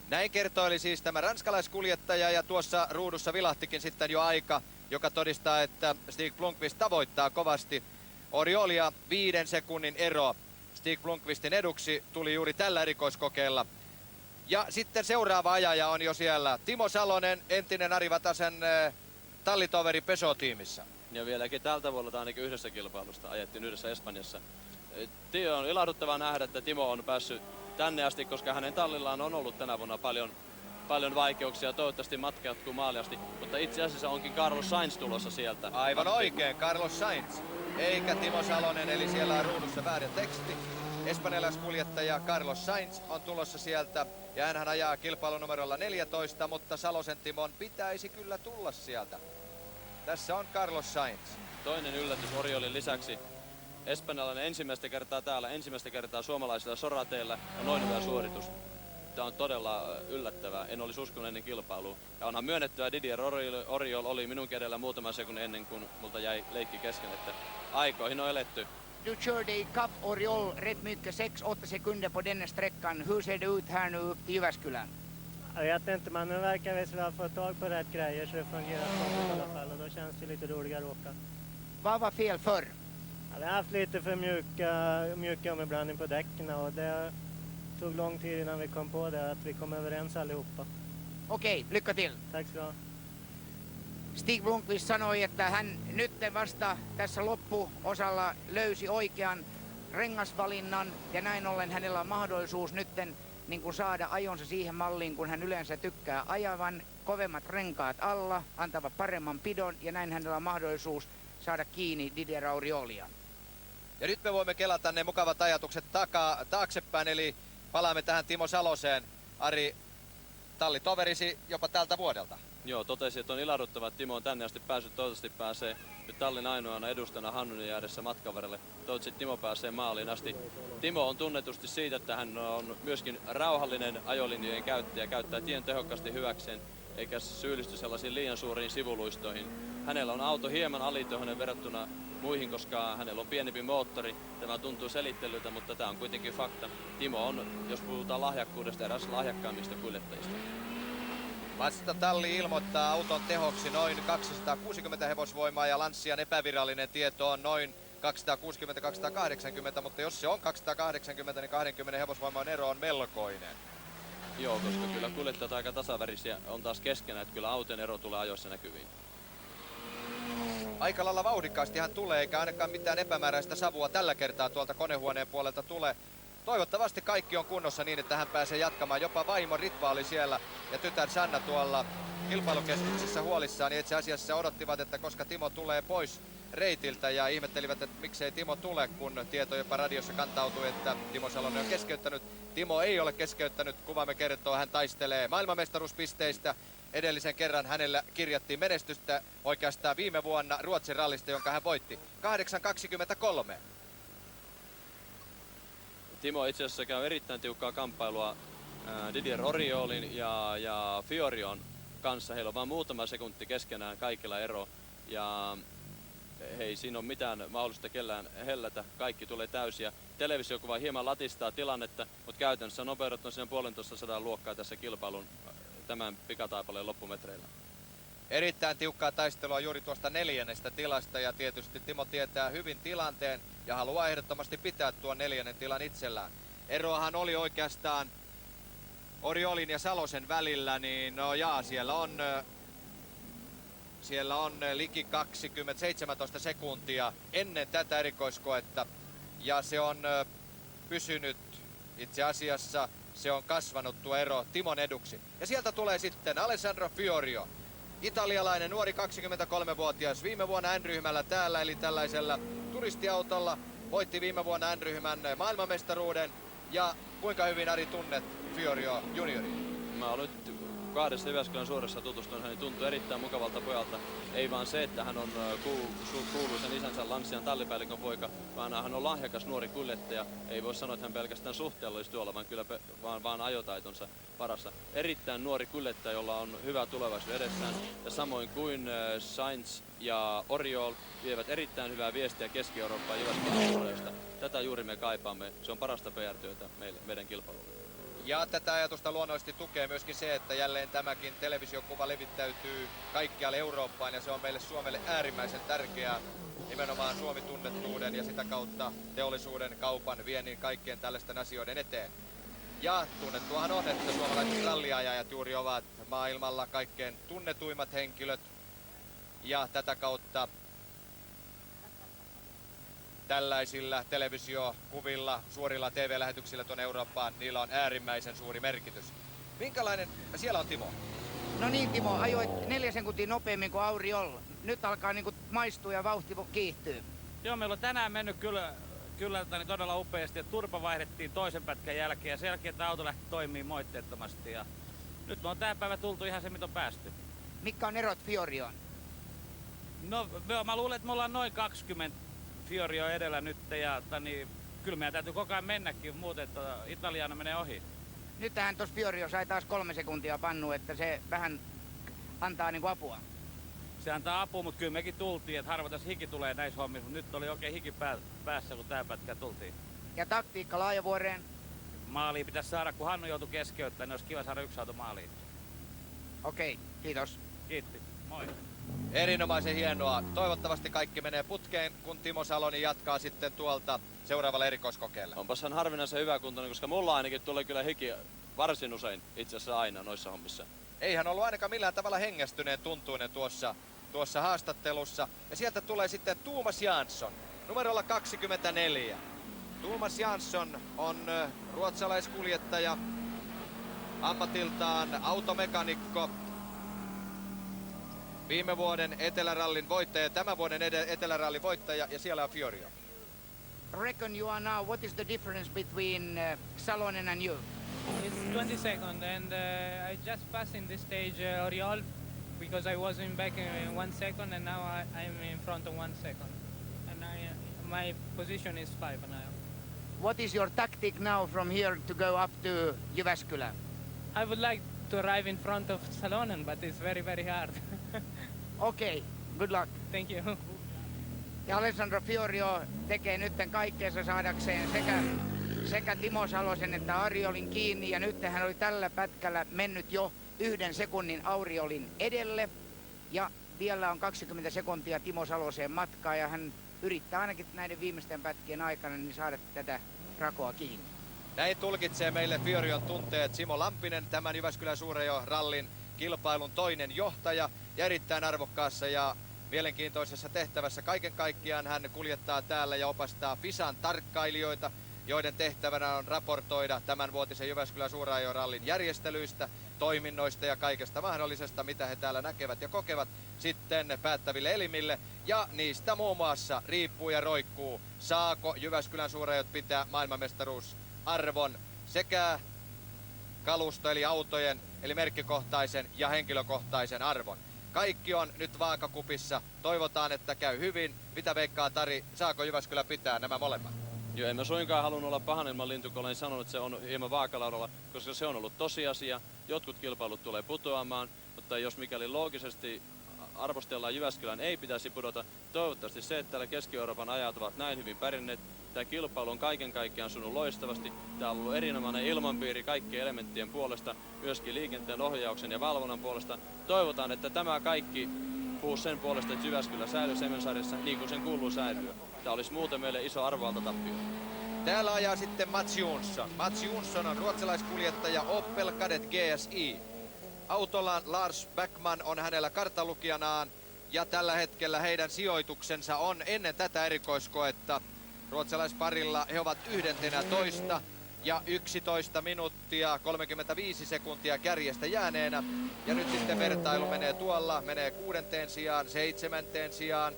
Näin kertoili siis tämä ranskalaiskuljettaja, ja tuossa ruudussa vilahtikin sitten jo aika, joka todistaa, että Stig Blomqvist tavoittaa kovasti Oriolia. 5 sekunnin ero Stig Blomqvistin eduksi tuli juuri tällä erikoiskokeella. Ja sitten seuraava ajaja on jo siellä. Timo Salonen, entinen Ari Vatasen tallitoveri Peugeot-tiimissä. Ja vieläkin tältä vuodelta ainakin yhdessä kilpailusta ajettiin yhdessä Espanjassa. On ilahduttavaa nähdä, että Timo on päässyt tänne asti, koska hänen tallillaan on ollut tänä vuonna paljon vaikeuksia. Toivottavasti matka jatkuu maaliin asti, mutta itse asiassa onkin Carlos Sainz tulossa sieltä. Aivan oikein, Carlos Sainz, eikä Timo Salonen, eli siellä on ruudussa väärä teksti. Espanjalaiskuljettaja Carlos Sainz on tulossa sieltä, ja hänhän ajaa kilpailunumerolla 14, mutta Salosen Timon pitäisi kyllä tulla sieltä. Tässä on Carlos Sainz. Toinen yllätys Oriolin lisäksi. Espanjalainen ensimmäistä kertaa täällä, ensimmäistä kertaa suomalaisilla sorateillä ja noin hyvä suoritus. Tämä on todella yllättävää. En olisi uskonut ennen kilpailua. Ja onhan myönnettyä, Didier Oriol oli minunkin edellä muutaman sekunnin ennen kuin multa jäi leikki kesken, että aikoihin on eletty. Du körde i kapp Oriol rätt mycket, 6-8 sekunder på denna sträckan. Hur ser det ut här nu upp till Jyväskylän? Jag vet inte, men nu verkar vi väl få tag på rätt grejer så det fungerar i alla fall, och då känns det lite roligare att åka. Vad var fel förr? Ja, vi har haft lite för mjuka omblandning på däcken, och det tog lång tid innan vi kom på det, att vi kom överens allihopa. Okei, lycka till. Tack så mycket. Stig Blomqvist sanoi, että hän nyt vasta tässä loppuosalla löysi oikean rengasvalinnan, ja näin ollen hänellä on mahdollisuus nytten niin kuin saada ajonsa siihen malliin, kun hän yleensä tykkää ajavan. Kovemmat renkaat alla antavat paremman pidon, ja näin hänellä on mahdollisuus saada kiinni Didier Auriolia. Ja nyt me voimme kelata ne mukavat ajatukset taaksepäin, eli palaamme tähän Timo Saloseen. Ari, tallitoverisi jopa tältä vuodelta. Joo, totesi, että on ilahduttava, että Timo on tänne asti päässyt. Toivottavasti pääsee nyt tallin ainoana edustajana Hannunin jäädessä matkan varrelle. Toivottavasti Timo pääsee maaliin asti. Timo on tunnetusti siitä, että hän on myöskin rauhallinen ajolinjojen käyttäjä, käyttää tien tehokkaasti hyväkseen eikä syyllisty sellaisiin liian suuriin sivuluistoihin. Hänellä on auto hieman alitoinen verrattuna muihin, koska hänellä on pienempi moottori. Tämä tuntuu selittelyltä, mutta tämä on kuitenkin fakta. Timo on, jos puhutaan lahjakkuudesta, eräs lahjakkaimmista kuljettajista. Vasta talli ilmoittaa auton tehoksi noin 260 hevosvoimaa ja Lancian epävirallinen tieto on noin 260-280, mutta jos se on 280, niin 20 hevosvoiman ero on melkoinen. Joo, koska kyllä kuljettajat aika tasavärisiä on taas keskenään, että kyllä auton ero tulee ajoissa näkyviin. Aika lailla vauhdikkaasti hän tulee, eikä ainakaan mitään epämääräistä savua tällä kertaa tuolta konehuoneen puolelta tule. Toivottavasti kaikki on kunnossa niin, että hän pääsee jatkamaan. Jopa vaimo Ritva oli siellä ja tytär Sanna tuolla kilpailukeskuksessa huolissaan. Itse asiassa odottivat, että koska Timo tulee pois reitiltä ja ihmettelivät, että miksei Timo tule, kun tieto jopa radiossa kantautui, että Timo Salonen on keskeyttänyt. Timo ei ole keskeyttänyt, kuvamme kertoo, hän taistelee maailmanmestaruuspisteistä. Edellisen kerran hänellä kirjattiin menestystä oikeastaan viime vuonna Ruotsin rallista, jonka hän voitti 8.23. Timo itse asiassa käy erittäin tiukkaa kamppailua Didier Oriolin ja Fiorion kanssa. Heillä on vain muutama sekunti keskenään kaikilla ero. Ja ei siinä ole mitään mahdollista kellään hellätä. Kaikki tulee täysiä. Televisiokuva hieman latistaa tilannetta, mutta käytännössä nopeudet on siinä 150 luokkaa tässä kilpailun tämän pikataipaleen loppumetreillä. Erittäin tiukkaa taistelua juuri tuosta 4. tilasta ja tietysti Timo tietää hyvin tilanteen ja haluaa ehdottomasti pitää tuon 4. tilan itsellään. Eroahan oli oikeastaan Oriolin ja Salosen välillä, niin no jaa, siellä on liki 17 sekuntia ennen tätä erikoiskoetta ja se on pysynyt itse asiassa. Se on kasvanut tuo ero Timon eduksi. Ja sieltä tulee sitten Alessandro Fiorio. Italialainen nuori 23-vuotias. Viime vuonna N-ryhmällä täällä, eli tällaisella turistiautolla. Voitti viime vuonna N-ryhmän maailmanmestaruuden. Ja kuinka hyvin Ari tunnet Fiorio junioriin? Mä olen nyt 2 Jyväskylän suorassa tutustunut. Hän tuntuu erittäin mukavalta pojalta. Ei vaan se, että hän on kuuluisen isänsä Lancian tallipäällikön poika, vaan hän on lahjakas nuori kuljettaja. Ei voi sanoa, että hän pelkästään suhteellisesti olla, vaan kyllä vaan ajotaitonsa parassa. Erittäin nuori kuljettaja, jolla on hyvä tulevaisuus edessään. Ja samoin kuin Sainz ja Oriol vievät erittäin hyvää viestiä Keski-Eurooppaan Jyväskylän puolesta. Tätä juuri me kaipaamme. Se on parasta PR-työtä meidän kilpailulle. Ja tätä ajatusta luonnollisesti tukee myöskin se, että jälleen tämäkin televisiokuva levittäytyy kaikkialle Eurooppaan ja se on meille Suomelle äärimmäisen tärkeää. Nimenomaan Suomi-tunnettuuden ja sitä kautta teollisuuden, kaupan, viennin, kaikkien tällaisten asioiden eteen. Ja tunnettuahan on, että suomalaiset ralliajajat juuri ovat maailmalla kaikkein tunnetuimmat henkilöt. Ja tätä kautta tällaisilla televisiokuvilla, suorilla TV-lähetyksillä tuonne Eurooppaan, niillä on äärimmäisen suuri merkitys. Minkälainen, siellä on Timo. No niin Timo, ajoit 4 sekuntia nopeammin kuin Auriol. Nyt alkaa niinku maistua ja vauhti kiihtyy. Joo, meillä on tänään mennyt kyllä todella upeasti. Ja turpa vaihdettiin toisen pätkän jälkeen ja sen jälkeen tämä auto lähti toimimaan moitteettomasti. Ja nyt me on tähän päivään tultu ihan se, mitä on päästy. Mitkä on erot Fiorioon? No mä luulen, että me ollaan noin 20 Fiorio edellä nyt ja kyllä meidän täytyy koko ajan mennäkin, muuten Italiano menee ohi. Nythän tuossa Fiorio sai taas 3 sekuntia pannu, että se vähän antaa niinku apua. Se antaa apua, mutta kyllä mekin tultiin, että harvoin tässä hiki tulee näissä hommissa, mutta nyt oli oikein hiki päässä, kun tähän pätkään tultiin. Ja taktiikka Laajavuoreen? Maaliin pitäisi saada, kun Hannu joutui keskeyttämään, niin olisi kiva saada 1 auto maaliin. Okei, kiitos. Kiitti, moi. Erinomaisen hienoa. Toivottavasti kaikki menee putkeen, kun Timo Salonen jatkaa sitten tuolta seuraavalla erikoiskokeella. Onpas hän harvinaisen hyväkuntoinen, koska mulla ainakin tulee kyllä hiki varsin usein, itse asiassa aina noissa hommissa. Ei hän ollut ainakaan millään tavalla hengästyneen tuntuinen tuossa haastattelussa. Ja sieltä tulee sitten Thomas Jansson, numerolla 24. Thomas Jansson on ruotsalaiskuljettaja, ammatiltaan automekanikko. Viime vuoden Etelärallin voittaja, tämän vuoden Etelärallin voittaja ja siellä on Fiorio. Reckon you are now, what is the difference between Salonen and you? It's 22nd, and I just passed in this stage Oriol because I was in back in 1 second, and now I'm in front of 1 second, and my position is 5 now. What is your tactic now from here to go up to Jyväskylä? I would like to arrive in front of Salonen, but it's very, very hard. Okay, good luck. Thank you. Ja Alessandro Fiorio tekee nytten kaikkeensa saadakseen sekä Timo Salosen että Ariolin kiinni. Ja nyt hän oli tällä pätkällä mennyt jo 1 sekunnin Auriolin edelle. Ja vielä on 20 sekuntia Timo Saloseen matkaa ja hän yrittää ainakin näiden viimeisten pätkien aikana niin saada tätä rakoa kiinni. Näin tulkitsee meille Fiorion tunteet Simo Lampinen, tämän Jyväskylän Suurajo-rallin kilpailun toinen johtaja. Ja erittäin arvokkaassa ja mielenkiintoisessa tehtävässä kaiken kaikkiaan hän kuljettaa täällä ja opastaa FISAn tarkkailijoita, joiden tehtävänä on raportoida tämänvuotisen Jyväskylän Suurajo-rallin järjestelyistä, toiminnoista ja kaikesta mahdollisesta, mitä he täällä näkevät ja kokevat sitten päättäville elimille. Ja niistä muun muassa riippuu ja roikkuu, saako Jyväskylän Suurajot pitää maailmanmestaruusarvon sekä kalusto eli autojen eli merkkikohtaisen ja henkilökohtaisen arvon. Kaikki on nyt vaakakupissa. Toivotaan, että käy hyvin. Mitä veikkaa Tari, saako Jyväskylä pitää nämä molemmat? Joo, en mä suinkaan halunnut olla pahanilman lintu, kun olen sanonut, että se on hieman vaakalaudalla, koska se on ollut tosiasia. Jotkut kilpailut tulee putoamaan, mutta jos mikäli loogisesti arvostellaan Jyväskylän ei pitäisi pudota, toivottavasti se, että täällä Keski-Euroopan ajat ovat näin hyvin pärjänneet. Tämä kilpailu on kaiken kaikkiaan sunut loistavasti. Täällä on ollut erinomainen ilmanpiiri kaikkien elementtien puolesta, myöskin liikenteen ohjauksen ja valvonnan puolesta. Toivotaan, että tämä kaikki puhuu sen puolesta, että Jyväskylä säilyy Semensarjassa niin kuin sen kuuluu säilyä. Tämä olisi muuten meille iso arvovaltatappio. Täällä ajaa sitten Mats Jonsson. Mats Jonsson on ruotsalaiskuljettaja Opel Kadett GSI. Autollaan Lars Backman on hänellä karttalukijanaan ja tällä hetkellä heidän sijoituksensa on ennen tätä erikoiskoetta. Ruotsalaisparilla he ovat 11 ja 11 minuuttia 35 sekuntia kärjestä jääneenä. Ja nyt sitten vertailu menee tuolla, menee 6. sijaan, 7. sijaan.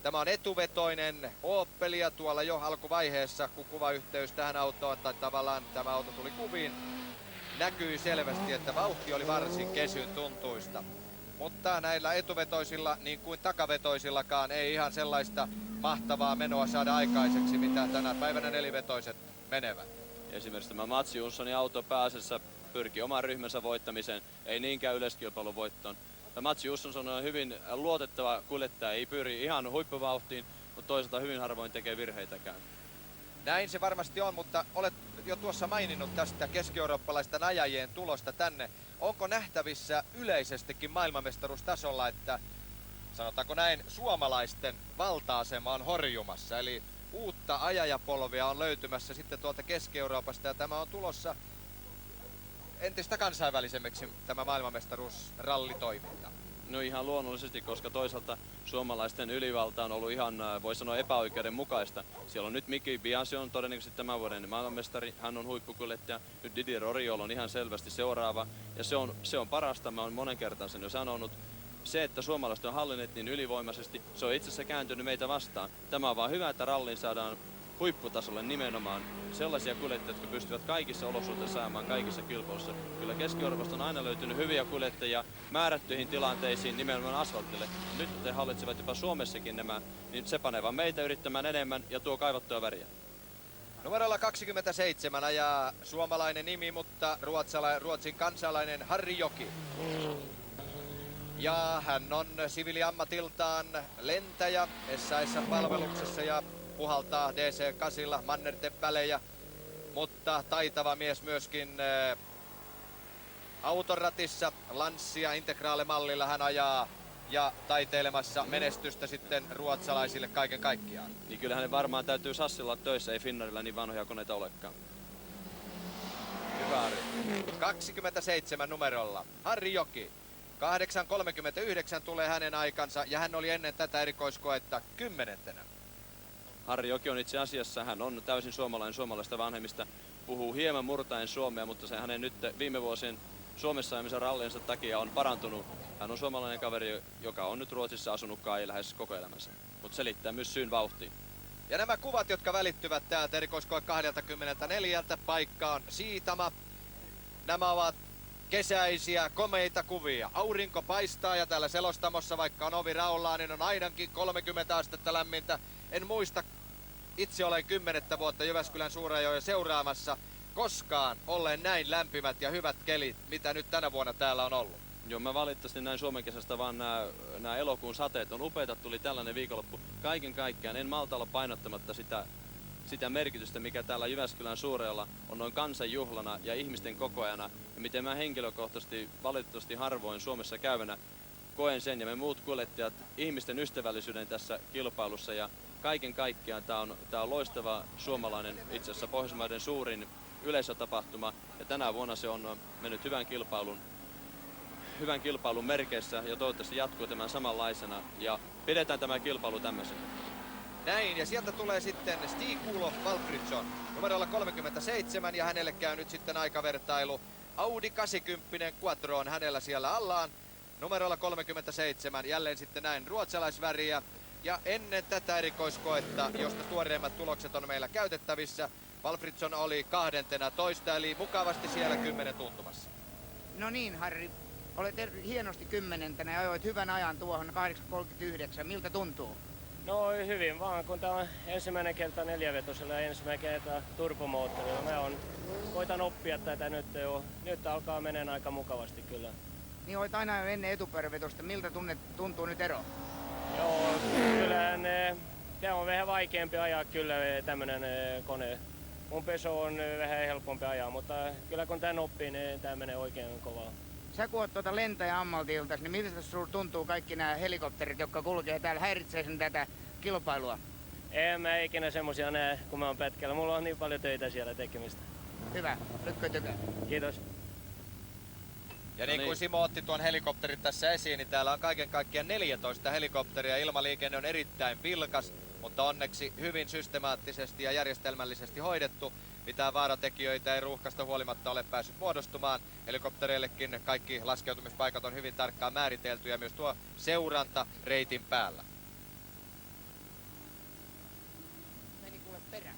Tämä on etuvetoinen Opelia tuolla jo alkuvaiheessa, kun kuvayhteys tähän autoon, tai tavallaan tämä auto tuli kuviin. Näkyi selvästi, että vauhti oli varsin kesyn tuntuista. Mutta näillä etuvetoisilla, niin kuin takavetoisillakaan, ei ihan sellaista mahtavaa menoa saada aikaiseksi, mitä tänä päivänä nelivetoiset menevät. Esimerkiksi tämä Mats Jonssonin auto pääsessä pyrki oman ryhmänsä voittamiseen, ei niinkään yleiskilpailun voittoon. Mats Jonsson on hyvin luotettava kuljettaja, ei pyri ihan huippuvauhtiin, mutta toisaalta hyvin harvoin tekee virheitäkään. Näin se varmasti on, mutta olet jo tuossa maininnut tästä keski-eurooppalaisten ajajien tulosta tänne. Onko nähtävissä yleisestikin maailmanmestaruustasolla, että sanotaanko näin, suomalaisten valta-asema on horjumassa, eli uutta ajajapolvea on löytymässä sitten tuolta Keski-Euroopasta ja tämä on tulossa entistä kansainvälisemmäksi tämä maailmanmestaruusrallitoiminta? No ihan luonnollisesti, koska toisaalta suomalaisten ylivalta on ollut ihan, voi sanoa, epäoikeudenmukaista. Siellä on nyt Miki Biasi on todennäköisesti tämän vuoden maailmanmestari, hän on huippukuljettaja. Nyt Didier Oriol on ihan selvästi seuraava ja se on parasta, mä oon monen kertaan sen jo sanonut. Se, että suomalaiset on hallinneet niin ylivoimaisesti, se on itse asiassa kääntynyt meitä vastaan. Tämä on vaan hyvä, että ralliin saadaan huipputasolle nimenomaan sellaisia kuljettajia, jotka pystyvät kaikissa olosuhteissa saamaan kaikissa kilpailuissa. Kyllä Keski-Euroopasta on aina löytynyt hyviä kuljettajia määrättyihin tilanteisiin nimenomaan asfaltille. Nyt he hallitsevat jopa Suomessakin nämä, niin se panee vaan meitä yrittämään enemmän ja tuo kaivattua väriä. Numerolla 27 ajaa suomalainen nimi, mutta Ruotsin kansalainen Harri Joki. Ja hän on siviiliammatiltaan lentäjä SAS-palveluksessa ja puhaltaa DC-8 mannerten välejä, mutta taitava mies myöskin autoratissa, Lancia Integrale-mallilla hän ajaa ja taiteilemassa menestystä sitten ruotsalaisille kaiken kaikkiaan. Niin kyllä hänen varmaan täytyy Sassilla olla töissä, ei Finnarilla niin vanhoja koneita olekaan. Hyvä Harri. 27 numerolla Harri Joki. 8.39 tulee hänen aikansa ja hän oli ennen tätä erikoiskoetta 10. Harri Joki on itse asiassa, hän on täysin suomalaista vanhemmista, puhuu hieman murtaen suomea, mutta se hänen nyt viime vuosien Suomessa ajamisen ralliensa takia on parantunut. Hän on suomalainen kaveri, joka on nyt Ruotsissa asunut kai lähes koko elämänsä, mutta selittää myös syyn vauhtiin. Ja nämä kuvat, jotka välittyvät täältä erikoiskoe 24 paikkaan Siitama, nämä ovat kesäisiä, komeita kuvia. Aurinko paistaa ja täällä selostamossa, vaikka on ovi raollaan, niin on ainakin 30 astetta lämmintä. En muista, itse olen 10 vuotta Jyväskylän Suurajoen seuraamassa, koskaan olleen näin lämpimät ja hyvät kelit, mitä nyt tänä vuonna täällä on ollut. Joo, mä valitettavasti näin Suomen kesästä vaan nämä elokuun sateet on upeita, tuli tällainen viikonloppu. Kaiken kaikkiaan en malta olla painottamatta sitä merkitystä, mikä täällä Jyväskylän Suurajalla on noin kansanjuhlana ja ihmisten kokoajana. Ja miten mä henkilökohtaisesti valitettavasti harvoin Suomessa käyvänä koen sen ja me muut kuljettajat ihmisten ystävällisyyden tässä kilpailussa. Ja kaiken kaikkiaan tää on loistava suomalainen, itse asiassa Pohjoismaiden suurin yleisötapahtuma. Ja tänä vuonna se on mennyt hyvän kilpailun merkeissä ja toivottavasti jatkuu tämän samanlaisena ja pidetään tämä kilpailu tämmöisenä. Näin, ja sieltä tulee sitten Stig-Olof Valfridsson numerolla 37 ja hänelle käy nyt sitten aikavertailu. Audi 80 Quattro on hänellä siellä allaan. Numerolla 37 jälleen sitten näin ruotsalaisväriä. Ja ennen tätä erikoiskoetta, josta tuoreimmat tulokset on meillä käytettävissä, Valfridsson oli 12, eli mukavasti siellä 10 tuntumassa. No niin, Harri. Olet hienosti 10 ja ajoit hyvän ajan tuohon 8.39. Miltä tuntuu? No hyvin vaan, kun tää on ensimmäinen kerta neliövetosella ja ensimmäinen kerta turbomoottorilla. Koitan oppia tätä nyt jo. Nyt alkaa menen aika mukavasti kyllä. Niin olet aina jo ennen etupyörävetosta. Miltä tuntuu nyt ero? Joo, kyllähän tää on vähän vaikeampi ajaa kyllä tämmönen kone. Mun peso on vähän helpompi ajaa, mutta kyllä kun tän oppii, niin tää menee oikein kovaa. Sä kun oot tuota lentäjä ammaltilta, niin miltä sinusta tuntuu kaikki nämä helikopterit, jotka kulkee täällä, häiritsee sen tätä kilpailua? En mä ikinä semmosia näe, kun mä oon pätkällä. Mulla on niin paljon töitä siellä tekemistä. Hyvä, lykkö tykää. Kiitos. Ja niin kuin Simo otti tuon helikopterin tässä esiin, niin täällä on kaiken kaikkiaan 14 helikopteria. Ilmaliikenne on erittäin vilkas, mutta onneksi hyvin systemaattisesti ja järjestelmällisesti hoidettu. Mitään vaaratekijöitä ei ruuhkasta huolimatta ole päässyt muodostumaan. Helikoptereillekin kaikki laskeutumispaikat on hyvin tarkkaan määritelty ja myös tuo seuranta reitin päällä. Meni kuule perään.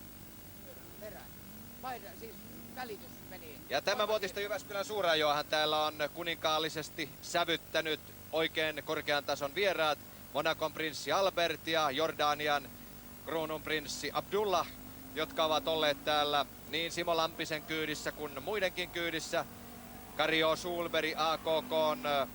Siis välitys meni. Ja tämänvuotista Jyväskylän Suurajoahan täällä on kuninkaallisesti sävyttänyt oikein korkean tason vieraat. Monacon prinssi Albert ja Jordanian kruununprinssi Abdullah, jotka ovat olleet täällä niin Simo Lampisen kyydissä kuin muidenkin kyydissä. Kari Sulberg, AKK:n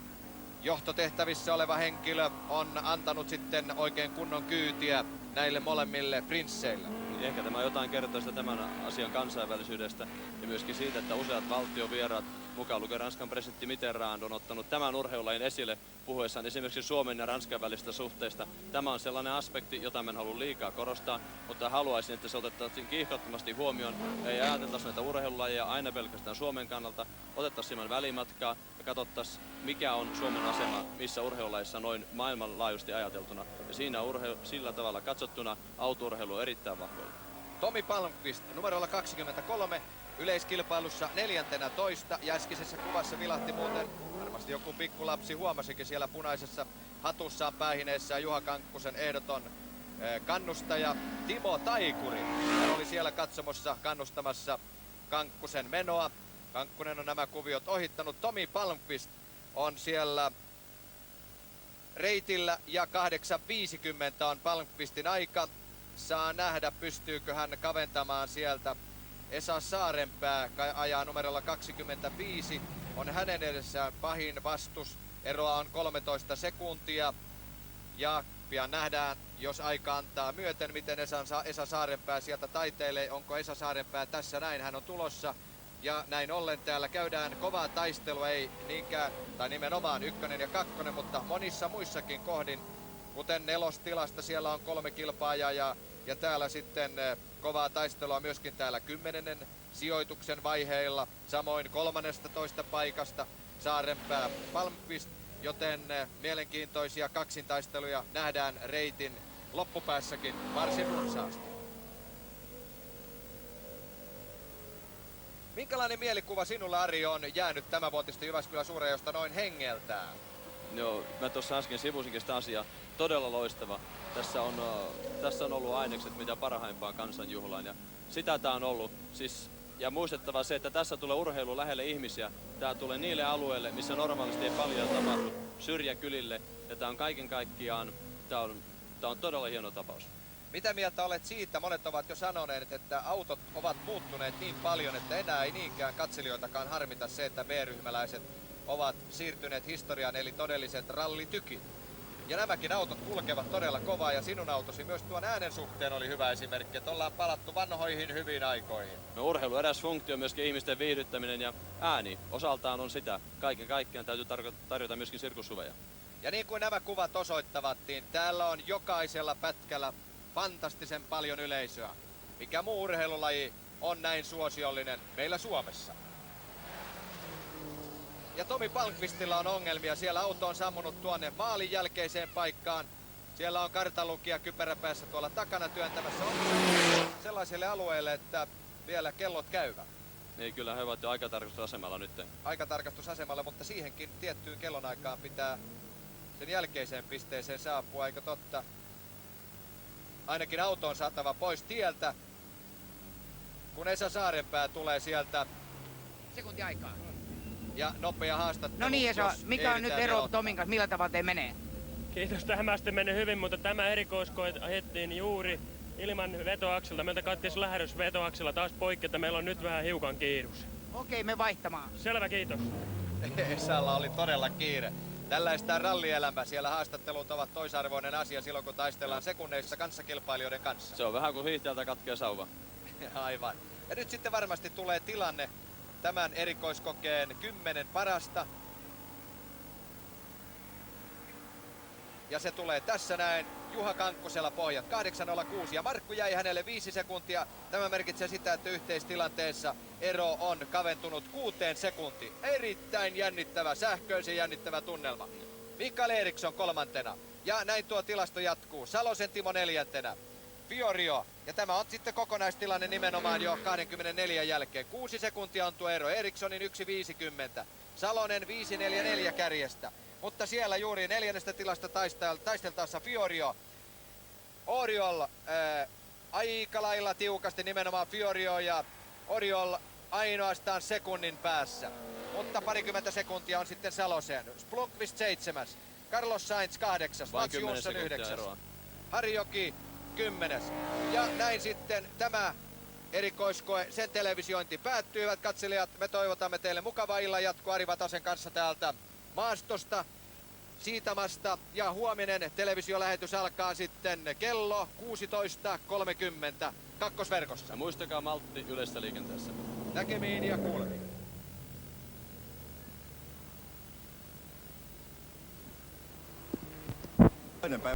johtotehtävissä oleva henkilö, on antanut sitten oikein kunnon kyytiä näille molemmille prinsseille. Ehkä tämä jotain kertoo sitä tämän asian kansainvälisyydestä ja myöskin siitä, että useat valtiovieraat, mukaan lukien Ranskan presidentti Mitterrand, on ottanut tämän urheilulajin esille puhuessaan esimerkiksi Suomen ja Ranskan välistä suhteista. Tämä on sellainen aspekti, jota en halua liikaa korostaa, mutta haluaisin, että se otettaisiin kiihkottomasti huomioon. Ei ajateltaisi näitä urheilulajeja aina pelkästään Suomen kannalta, otettaisiin hieman välimatkaa ja katsottaisiin, mikä on Suomen asema missä urheilulajissa noin maailmanlaajuisesti ajateltuna. Ja siinä sillä tavalla katsottuna autourheilu on erittäin vahvoilla. Tomi Palmqvist numerolla 23 yleiskilpailussa 14. Ja äskeisessä kuvassa vilahti muuten, varmasti joku pikkulapsi huomasikin siellä punaisessa hatussaan päähineessä Juha Kankkusen ehdoton kannustaja Timo Taikuri. Hän oli siellä katsomossa kannustamassa Kankkusen menoa. Kankkunen on nämä kuviot ohittanut. Tomi Palmqvist on siellä reitillä ja 8.50 on Palmqvistin aika. Saa nähdä, pystyykö hän kaventamaan sieltä. Esa Saarenpää ajaa numerolla 25. On hänen edessään pahin vastus. Eroa on 13 sekuntia. Ja pian nähdään, jos aika antaa myöten, miten Esa Saarenpää sieltä taiteilee. Onko Esa Saarenpää tässä näin? Hän on tulossa. Ja näin ollen täällä käydään kovaa taistelua, ei niinkään, tai nimenomaan 1 ja 2, mutta monissa muissakin kohdin. Kuten nelostilasta siellä on 3 kilpaajaa ja täällä sitten kovaa taistelua myöskin täällä 10. sijoituksen vaiheilla. Samoin 13. paikasta Saarenpää Palmqvist, joten mielenkiintoisia kaksintaisteluja nähdään reitin loppupäässäkin varsin runsaasti. Minkälainen mielikuva sinulle, Ari, on jäänyt tämänvuotista Jyväskylän Suurajoesta noin hengeltään? Joo, mä tuossa äsken sivusinkin sitä asiaa. Todella loistava. Tässä on ollut ainekset mitä parhaimpaan kansanjuhlaan ja sitä tää on ollut. Siis Ja muistettava se, että tässä tulee urheilu lähelle ihmisiä. Tää tulee niille alueille, missä normaalisti ei paljon tapahdu, syrjäkylille. Ja tää on kaiken kaikkiaan, tää on todella hieno tapaus. Mitä mieltä olet siitä? Monet ovat jo sanoneet, että autot ovat muuttuneet niin paljon, että enää ei niinkään katselijoitakaan harmita se, että B-ryhmäläiset ovat siirtyneet historiaan, eli todelliset rallitykit. Ja nämäkin autot kulkevat todella kovaa, ja sinun autosi myös tuon äänen suhteen oli hyvä esimerkki, että ollaan palattu vanhoihin hyviin aikoihin. No, urheilu eräs funktio on myöskin ihmisten viihdyttäminen, ja ääni osaltaan on sitä. Kaiken kaikkiaan täytyy tarjota myöskin sirkussuveja. Ja niin kuin nämä kuvat osoittavat, niin täällä on jokaisella pätkällä fantastisen paljon yleisöä. Mikä muu urheilulaji on näin suosiollinen meillä Suomessa? Ja Tomi Palmqvistilla on ongelmia. Siellä auto on sammunut tuonne maalin jälkeiseen paikkaan. Siellä on kartanlukija kypäräpäässä tuolla takana työntämässä. On sellaiselle alueelle, että vielä kellot käyvät. Niin, kyllä he ovat jo aikatarkastusasemalla nyt. Aikatarkastusasemalla, mutta siihenkin tiettyyn kellonaikaan pitää sen jälkeiseen pisteeseen saapua, eikö totta? Ainakin auto on saatava pois tieltä, kun Esa Saarenpää tulee sieltä. Sekunti aikaa. Ja nopea haastattelu. No niin Esa, jos mikä on nyt ehditään ero aloittaa. Tomin kanssa? Millä tavalla te menee? Kiitos, tähän asti mennyt hyvin, mutta tämä erikoiskoe ajettiin juuri ilman vetoakselta. Meiltä kattis lähdös vetoaksella taas poikki, että meillä on nyt vähän hiukan kiirus. Okei, me vaihtamaan. Selvä, kiitos. Esalla oli todella kiire. Tällaista rallielämä. Siellä haastattelut ovat toisarvoinen asia silloin, kun taistellaan sekunneissa kanssakilpailijoiden kanssa. Se on vähän kuin hiihtäjältä katkee sauva. Aivan. Ja nyt sitten varmasti tulee tilanne tämän erikoiskokeen 10 parasta. Ja se tulee tässä näin. Juha Kankkosella pohjat 8.06 ja Markku jäi hänelle 5 sekuntia. Tämä merkitsee sitä, että yhteistilanteessa ero on kaventunut 6 sekuntiin. Erittäin jännittävä, sähköisen jännittävä tunnelma. Mikael Eriksson 3. Ja näin tuo tilasto jatkuu. Salosen Timo 4. Fiorio. Ja tämä on sitten kokonaistilanne nimenomaan jo 24 jälkeen. 6 sekuntia on tuo ero. Erikssonin 1.50. Salonen 5.44 kärjestä. Mutta siellä juuri 4. tilasta taisteltaessa Fiorio. Oriol aika lailla tiukasti nimenomaan Fiorio ja Oriol ainoastaan sekunnin päässä. Mutta parikymmentä sekuntia on sitten Salosen. Blomqvist 7. Carlos Sainz 8. Vain Mats 10 Jonsson sekuntia 9. eroa. Harjoki 10. Ja näin sitten tämä erikoiskoe, sen televisiointi päättyy. Hyvät katselijat, me toivotamme teille mukavaa illan jatkoa Ari Vatasen kanssa täältä maastosta, Siitamasta. Ja huominen televisiolähetys alkaa sitten kello 16.30 kakkosverkossa. Ja muistakaa maltti yleisessä liikenteessä. Näkemiin ja kuulemiin. Toinen päivä